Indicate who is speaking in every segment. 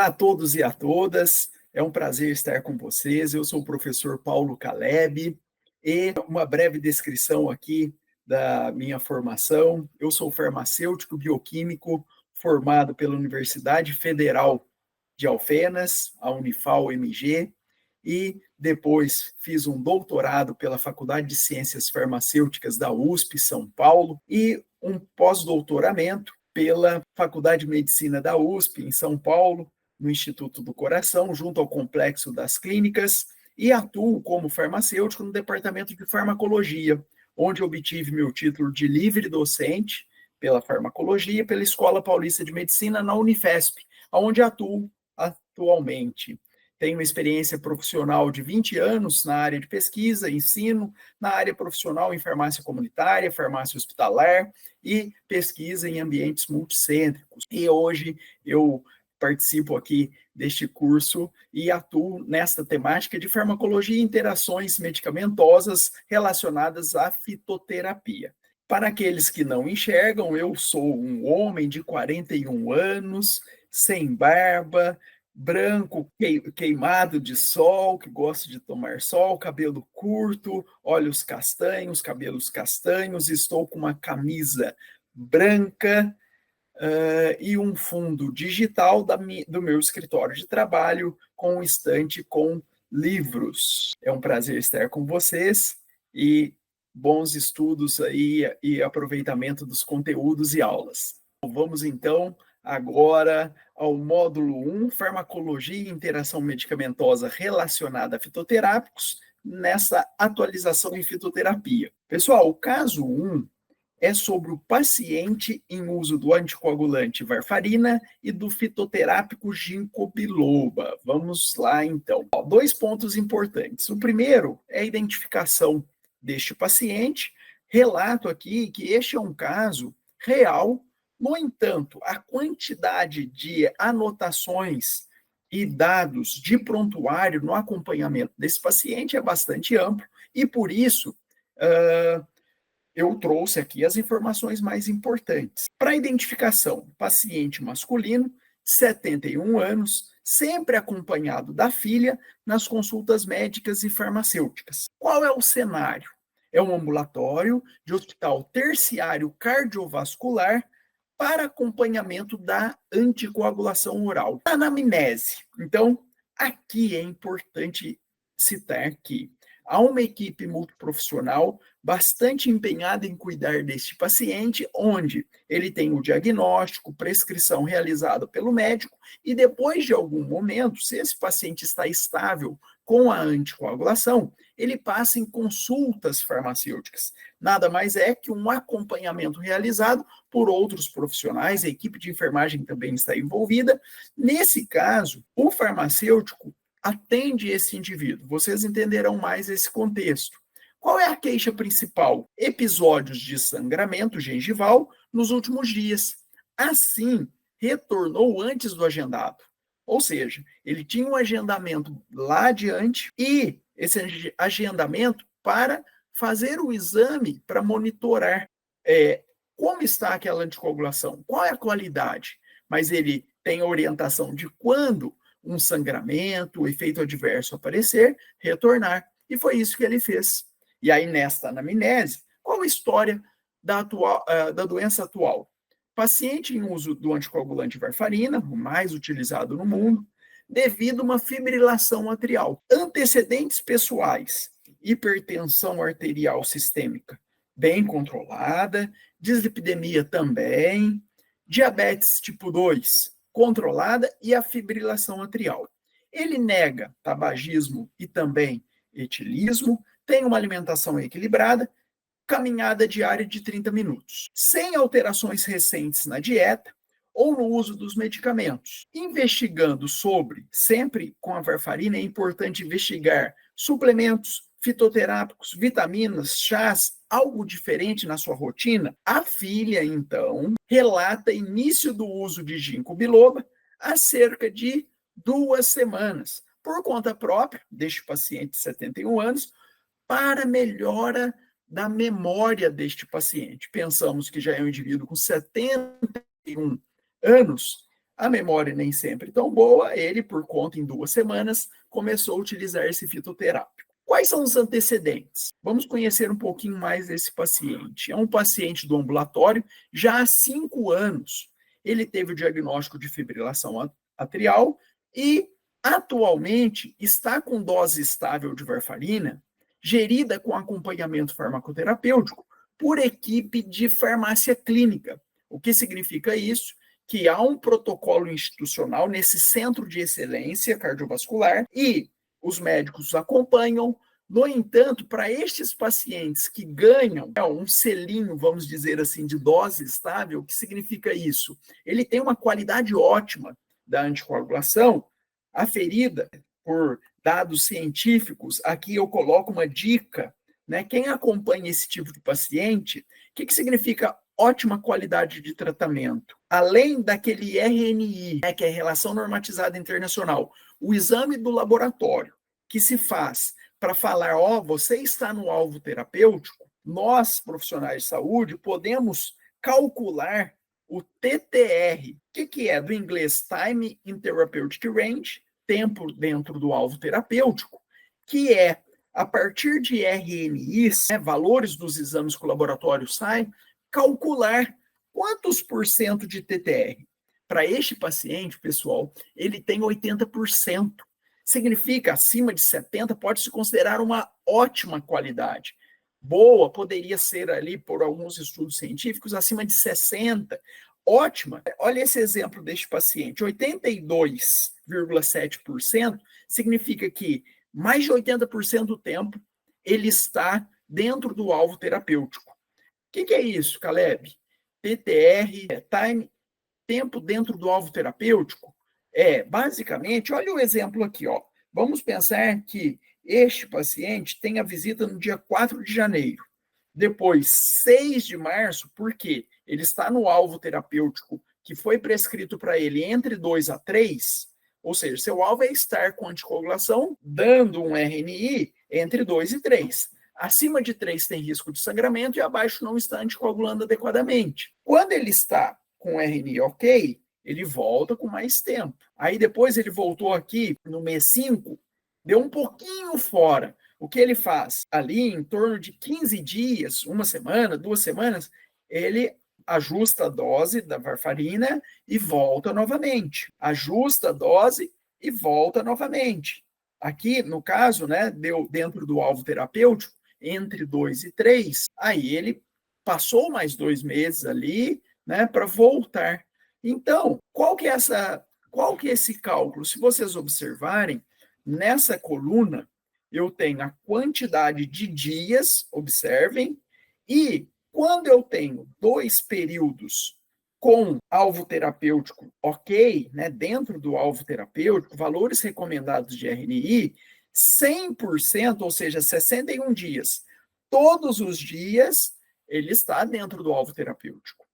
Speaker 1: Olá a todos e a todas, é um prazer estar com vocês. Eu sou o professor Paulo Caleb e uma breve descrição aqui da minha formação. Eu sou farmacêutico bioquímico formado pela Universidade Federal de Alfenas, a Unifal-MG, e depois fiz um doutorado pela Faculdade de Ciências Farmacêuticas da USP, São Paulo, e um pós-doutoramento pela Faculdade de Medicina da USP, em São Paulo, no Instituto do Coração, junto ao Complexo das Clínicas, e atuo como farmacêutico no Departamento de Farmacologia, onde obtive meu título de livre docente pela farmacologia pela Escola Paulista de Medicina na Unifesp, onde atuo atualmente. Tenho uma experiência profissional de 20 anos na área de pesquisa, ensino, na área profissional em farmácia comunitária, farmácia hospitalar e pesquisa em ambientes multicêntricos. E hoje eu participo aqui deste curso e atuo nesta temática de farmacologia e interações medicamentosas relacionadas à fitoterapia. Para aqueles que não enxergam, eu sou um homem de 41 anos, sem barba, branco, queimado de sol, que gosta de tomar sol, cabelo curto, olhos castanhos, cabelos castanhos, estou com uma camisa branca e um fundo digital do meu escritório de trabalho com um estante com livros. É um prazer estar com vocês e bons estudos aí e aproveitamento dos conteúdos e aulas. Vamos então agora ao módulo 1, farmacologia e interação medicamentosa relacionada a fitoterápicos, nessa atualização em fitoterapia. Pessoal, o caso 1 é sobre o paciente em uso do anticoagulante varfarina e do fitoterápico ginkgo biloba. Vamos lá, então. 2 pontos importantes. O primeiro é a identificação deste paciente. Relato aqui que este é um caso real. No entanto, a quantidade de anotações e dados de prontuário no acompanhamento desse paciente é bastante amplo e, por isso, eu trouxe aqui as informações mais importantes. Para a identificação, paciente masculino, 71 anos, sempre acompanhado da filha nas consultas médicas e farmacêuticas. Qual é o cenário? É um ambulatório de hospital terciário cardiovascular para acompanhamento da anticoagulação oral. Anamnese. Então, aqui é importante citar que há uma equipe multiprofissional bastante empenhada em cuidar deste paciente, onde ele tem o diagnóstico, prescrição realizada pelo médico, e depois de algum momento, se esse paciente está estável com a anticoagulação, ele passa em consultas farmacêuticas. Nada mais é que um acompanhamento realizado por outros profissionais, a equipe de enfermagem também está envolvida. Nesse caso, o farmacêutico atende esse indivíduo. Vocês entenderão mais esse contexto. Qual é a queixa principal? Episódios de sangramento gengival nos últimos dias. Assim, retornou antes do agendado. Ou seja, ele tinha um agendamento lá adiante e esse agendamento para fazer o exame para monitorar como está aquela anticoagulação, qual é a qualidade. Mas ele tem a orientação de quando um sangramento, o efeito adverso aparecer, retornar. E foi isso que ele fez. E aí, nesta anamnese, qual a história da doença atual? Paciente em uso do anticoagulante varfarina, o mais utilizado no mundo, devido a uma fibrilação atrial. Antecedentes pessoais, hipertensão arterial sistêmica bem controlada, dislipidemia também, diabetes tipo 2 controlada e a fibrilação atrial. Ele nega tabagismo e também etilismo, tem uma alimentação equilibrada, caminhada diária de 30 minutos, sem alterações recentes na dieta ou no uso dos medicamentos. Investigando sobre, sempre com a varfarina, é importante investigar suplementos fitoterápicos, vitaminas, chás, algo diferente na sua rotina. A filha, então, relata início do uso de ginkgo biloba há cerca de 2 semanas, por conta própria deste paciente de 71 anos, para melhora da memória deste paciente. Pensamos que já é um indivíduo com 71 anos, A memória nem sempre tão boa, ele, por conta, em 2 semanas, começou a utilizar esse fitoterápico. Quais são os antecedentes? Vamos conhecer um pouquinho mais desse paciente. É um paciente do ambulatório, já há 5 anos. Ele teve o diagnóstico de fibrilação atrial e, atualmente, está com dose estável de varfarina, gerida com acompanhamento farmacoterapêutico por equipe de farmácia clínica. O que significa isso? Que há um protocolo institucional nesse centro de excelência cardiovascular e os médicos acompanham. No entanto, para estes pacientes que ganham um selinho, vamos dizer assim, de dose estável, o que significa isso? Ele tem uma qualidade ótima da anticoagulação, aferida por dados científicos. Aqui eu coloco uma dica, né? Quem acompanha esse tipo de paciente, o que significa ótima qualidade de tratamento? Além daquele RNI, né, que é Relação Normatizada Internacional, o exame do laboratório que se faz para falar, você está no alvo terapêutico, nós, profissionais de saúde, podemos calcular o TTR. O que é? Do inglês Time in Therapeutic Range, tempo dentro do alvo terapêutico, que é, a partir de RNIs, né, valores dos exames que o laboratório sai, calcular quantos por cento de TTR. Para este paciente, pessoal, ele tem 80%. Significa, acima de 70%, pode se considerar uma ótima qualidade. Boa, poderia ser ali, por alguns estudos científicos, acima de 60%. Ótima. Olha esse exemplo deste paciente. 82,7% significa que mais de 80% do tempo ele está dentro do alvo terapêutico. O que é isso, Caleb? TTR, time, tempo dentro do alvo terapêutico? Basicamente, olha o exemplo aqui, ó. Vamos pensar que este paciente tem a visita no dia 4 de janeiro. Depois, 6 de março, por quê? Ele está no alvo terapêutico que foi prescrito para ele entre 2 a 3, ou seja, seu alvo é estar com anticoagulação, dando um RNI entre 2 e 3. Acima de 3 tem risco de sangramento e abaixo não está anticoagulando adequadamente. Quando ele está com RNI ok, ele volta com mais tempo. Aí depois ele voltou aqui no mês 5, deu um pouquinho fora. O que ele faz? Ali em torno de 15 dias, 1 semana, 2 semanas, ele ajusta a dose da varfarina e volta novamente. Ajusta a dose e volta novamente. Aqui, no caso, né, deu dentro do alvo terapêutico, entre 2 e 3, aí ele passou mais 2 meses ali, né, para voltar. Então, qual que é esse cálculo? Se vocês observarem, nessa coluna, eu tenho a quantidade de dias, observem, e quando eu tenho 2 períodos com alvo terapêutico ok, né, dentro do alvo terapêutico, valores recomendados de RNI, 100%, ou seja, 61 dias, todos os dias, ele está dentro do alvo terapêutico.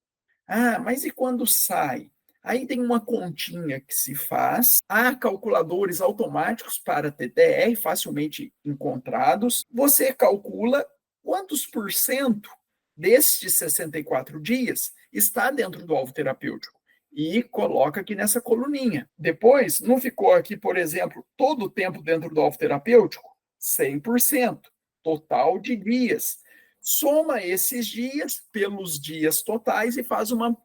Speaker 1: Mas e quando sai? Aí tem uma continha que se faz, há calculadores automáticos para TTR, facilmente encontrados. Você calcula quantos por cento destes 64 dias está dentro do alvo terapêutico e coloca aqui nessa coluninha. Depois, não ficou aqui, por exemplo, todo o tempo dentro do alvo terapêutico? 100%, total de dias. Soma esses dias pelos dias totais e faz uma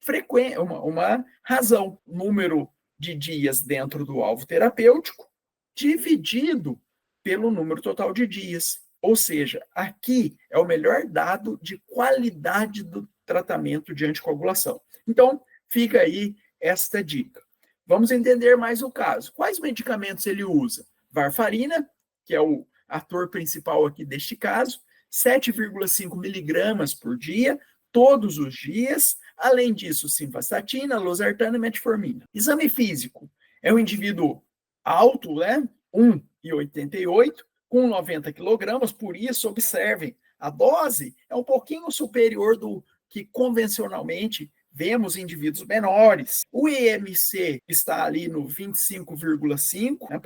Speaker 1: frequência, uma razão, número de dias dentro do alvo terapêutico dividido pelo número total de dias. Ou seja, aqui é o melhor dado de qualidade do tratamento de anticoagulação. Então, fica aí esta dica. Vamos entender mais o caso. Quais medicamentos ele usa? Varfarina, que é o ator principal aqui deste caso, 7,5 miligramas por dia, todos os dias. Além disso, simvastatina, losartana e metformina. Exame físico. É um indivíduo alto, né? 1,88, com 90 quilogramas, por isso, observem, a dose é um pouquinho superior do que convencionalmente vemos em indivíduos menores. O IMC está ali no 25,5, né,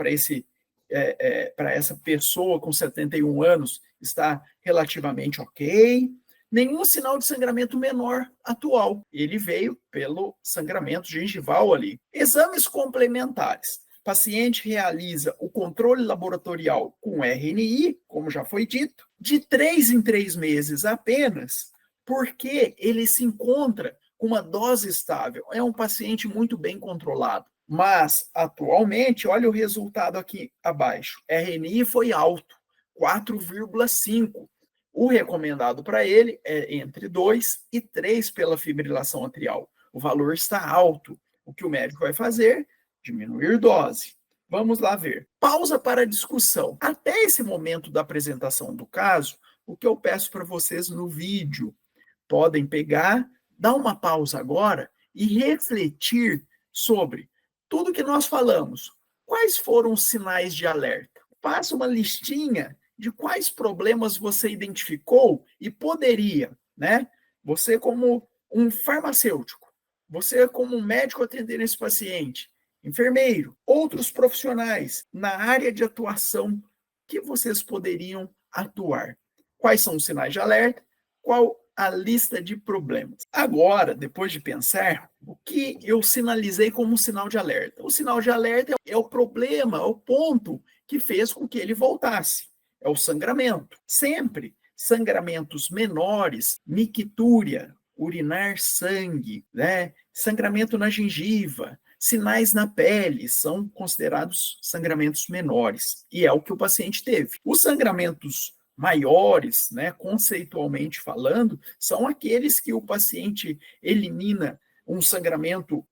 Speaker 1: para essa pessoa com 71 anos, está relativamente ok. nenhum sinal de sangramento menor atual. Ele veio pelo sangramento gengival ali. Exames complementares. O paciente realiza o controle laboratorial com RNI, como já foi dito, de 3 em 3 meses apenas, porque ele se encontra com uma dose estável. É um paciente muito bem controlado. Mas, atualmente, olha o resultado aqui abaixo. RNI foi alto, 4,5. O recomendado para ele é entre 2 e 3 pela fibrilação atrial. O valor está alto. O que o médico vai fazer? Diminuir dose. Vamos lá ver. Pausa para discussão. Até esse momento da apresentação do caso, o que eu peço para vocês no vídeo, podem pegar, dar uma pausa agora e refletir sobre tudo que nós falamos. Quais foram os sinais de alerta? Faça uma listinha de quais problemas você identificou e poderia, né? Você como um farmacêutico, você como um médico atendendo esse paciente, enfermeiro, outros profissionais na área de atuação que vocês poderiam atuar. Quais são os sinais de alerta? Qual a lista de problemas? Agora, depois de pensar, o que eu sinalizei como um sinal de alerta? O sinal de alerta é o problema, é o ponto que fez com que ele voltasse. É o sangramento. Sempre sangramentos menores, mictúria, urinar sangue, né? Sangramento na gengiva, sinais na pele, são considerados sangramentos menores. E é o que o paciente teve. Os sangramentos maiores, né, conceitualmente falando, são aqueles que o paciente elimina um sangramento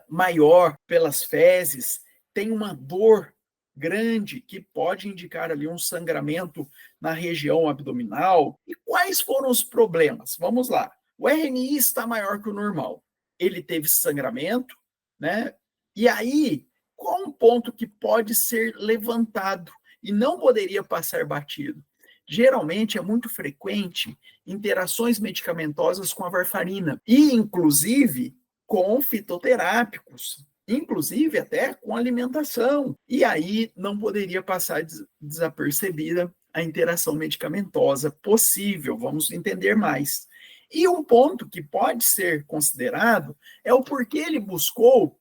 Speaker 1: maior pelas fezes, tem uma dor grande que pode indicar ali um sangramento na região abdominal. E quais foram os problemas? Vamos lá. O RNI está maior que o normal. Ele teve sangramento, né? E aí, qual um ponto que pode ser levantado e não poderia passar batido? Geralmente é muito frequente interações medicamentosas com a varfarina e, inclusive, com fitoterápicos, inclusive até com alimentação. E aí não poderia passar desapercebida a interação medicamentosa possível, vamos entender mais. E um ponto que pode ser considerado é o porquê ele buscou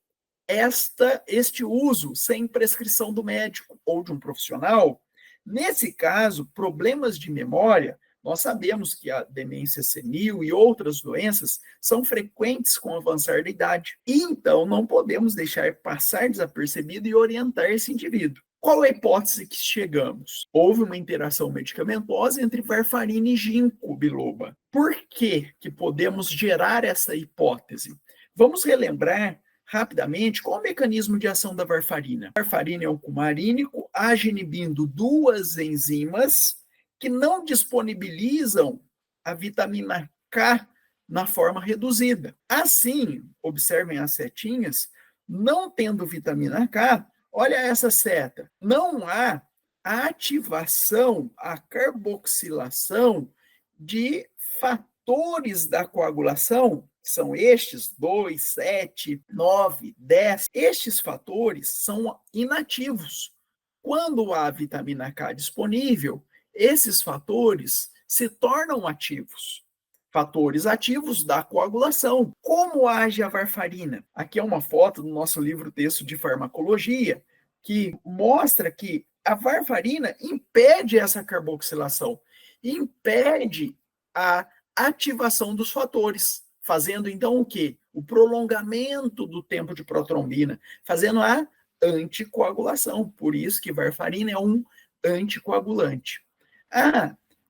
Speaker 1: este uso sem prescrição do médico ou de um profissional. Nesse caso, problemas de memória, nós sabemos que a demência senil e outras doenças são frequentes com o avançar da idade. E então não podemos deixar passar desapercebido e orientar esse indivíduo. Qual é a hipótese que chegamos? Houve uma interação medicamentosa entre varfarina e ginkgo biloba. Por que podemos gerar essa hipótese? Vamos relembrar rapidamente qual o mecanismo de ação da varfarina. A varfarina é um cumarínico, age inibindo duas enzimas que não disponibilizam a vitamina K na forma reduzida. Assim, observem as setinhas, não tendo vitamina K, olha essa seta, não há a ativação, a carboxilação de fatores da coagulação, que são estes 2, 7, 9, 10. Estes fatores são inativos. Quando há vitamina K disponível, esses fatores se tornam ativos. Fatores ativos da coagulação. Como age a varfarina? Aqui é uma foto do nosso livro-texto de farmacologia, que mostra que a varfarina impede essa carboxilação, impede a ativação dos fatores, fazendo então o quê? O prolongamento do tempo de protrombina, fazendo a anticoagulação. Por isso que varfarina é um anticoagulante.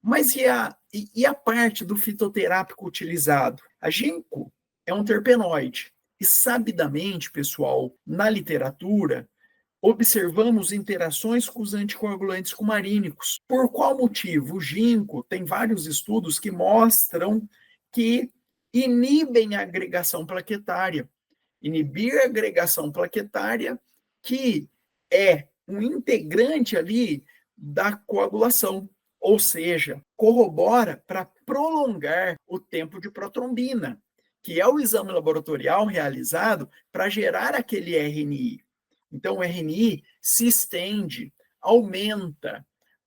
Speaker 1: Mas e a parte do fitoterápico utilizado? A ginkgo é um terpenoide. E sabidamente, pessoal, na literatura, observamos interações com os anticoagulantes cumarínicos. Por qual motivo? O ginkgo tem vários estudos que mostram que inibem a agregação plaquetária. Inibir a agregação plaquetária, que é um integrante ali da coagulação, ou seja, corrobora para prolongar o tempo de protrombina, que é o exame laboratorial realizado para gerar aquele RNI. Então, o RNI se estende, aumenta.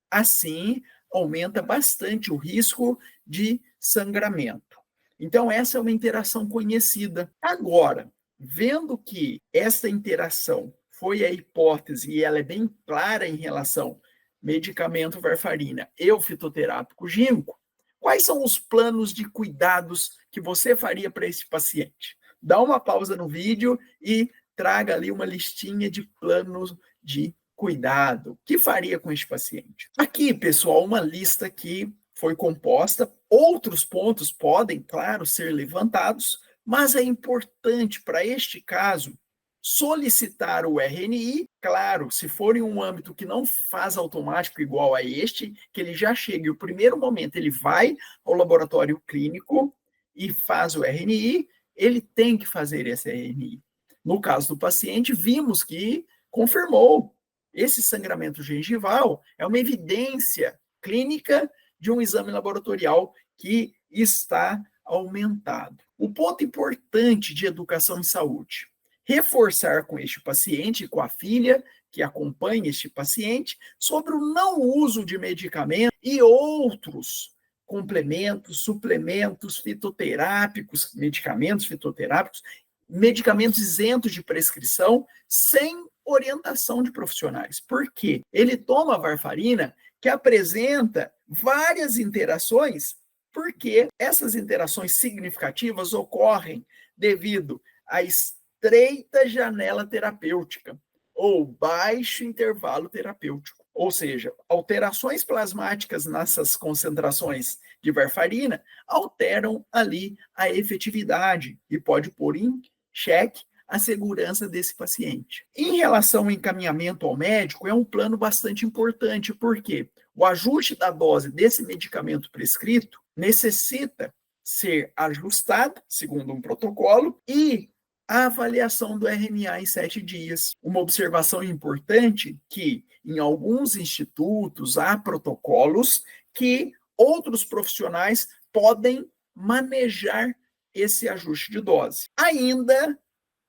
Speaker 1: Assim, aumenta bastante o risco de sangramento. Então, essa é uma interação conhecida. Agora, vendo que esta interação foi a hipótese e ela é bem clara em relação medicamento varfarina e o fitoterápico ginkgo, quais são os planos de cuidados que você faria para esse paciente? Dá uma pausa no vídeo e traga ali uma listinha de planos de cuidado. O que faria com este paciente? Aqui, pessoal, uma lista que foi composta. Outros pontos podem, claro, ser levantados, mas é importante para este caso solicitar o RNI, claro, se for em um âmbito que não faz automático igual a este, que ele já chega e o primeiro momento ele vai ao laboratório clínico e faz o RNI, ele tem que fazer esse RNI. No caso do paciente, vimos que confirmou. Esse sangramento gengival é uma evidência clínica de um exame laboratorial que está aumentado. O ponto importante de educação em saúde: reforçar com este paciente, com a filha que acompanha este paciente, sobre o não uso de medicamentos e outros complementos, suplementos fitoterápicos, medicamentos fitoterápicos, medicamentos isentos de prescrição, sem orientação de profissionais. Por quê? Ele toma varfarina, que apresenta várias interações, porque essas interações significativas ocorrem devido à estreita janela terapêutica ou baixo intervalo terapêutico. Ou seja, alterações plasmáticas nessas concentrações de varfarina alteram ali a efetividade e pode pôr em xeque a segurança desse paciente. Em relação ao encaminhamento ao médico, é um plano bastante importante, porque o ajuste da dose desse medicamento prescrito necessita ser ajustado, segundo um protocolo, e a avaliação do RNA em 7 dias. Uma observação importante que, em alguns institutos, há protocolos que outros profissionais podem manejar esse ajuste de dose. Ainda,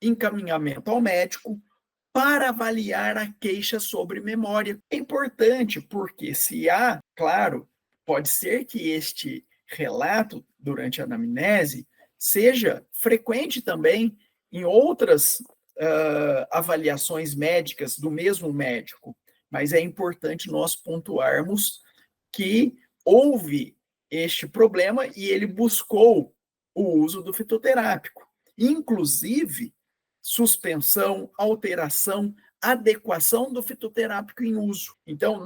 Speaker 1: encaminhamento ao médico para avaliar a queixa sobre memória. É importante porque se há, claro, pode ser que este relato durante a anamnese seja frequente também em outras avaliações médicas do mesmo médico, mas é importante nós pontuarmos que houve este problema e ele buscou o uso do fitoterápico. Inclusive, suspensão, alteração, adequação do fitoterápico em uso. Então,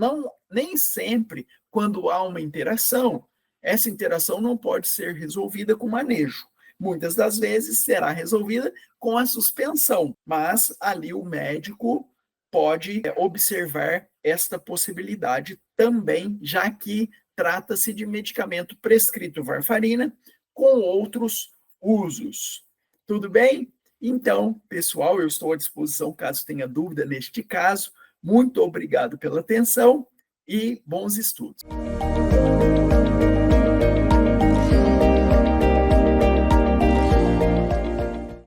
Speaker 1: nem sempre, quando há uma interação, essa interação não pode ser resolvida com manejo. Muitas das vezes será resolvida com a suspensão, mas ali o médico pode observar esta possibilidade também, já que trata-se de medicamento prescrito varfarina com outros usos. Tudo bem? Então, pessoal, eu estou à disposição caso tenha dúvida neste caso. Muito obrigado pela atenção e bons estudos.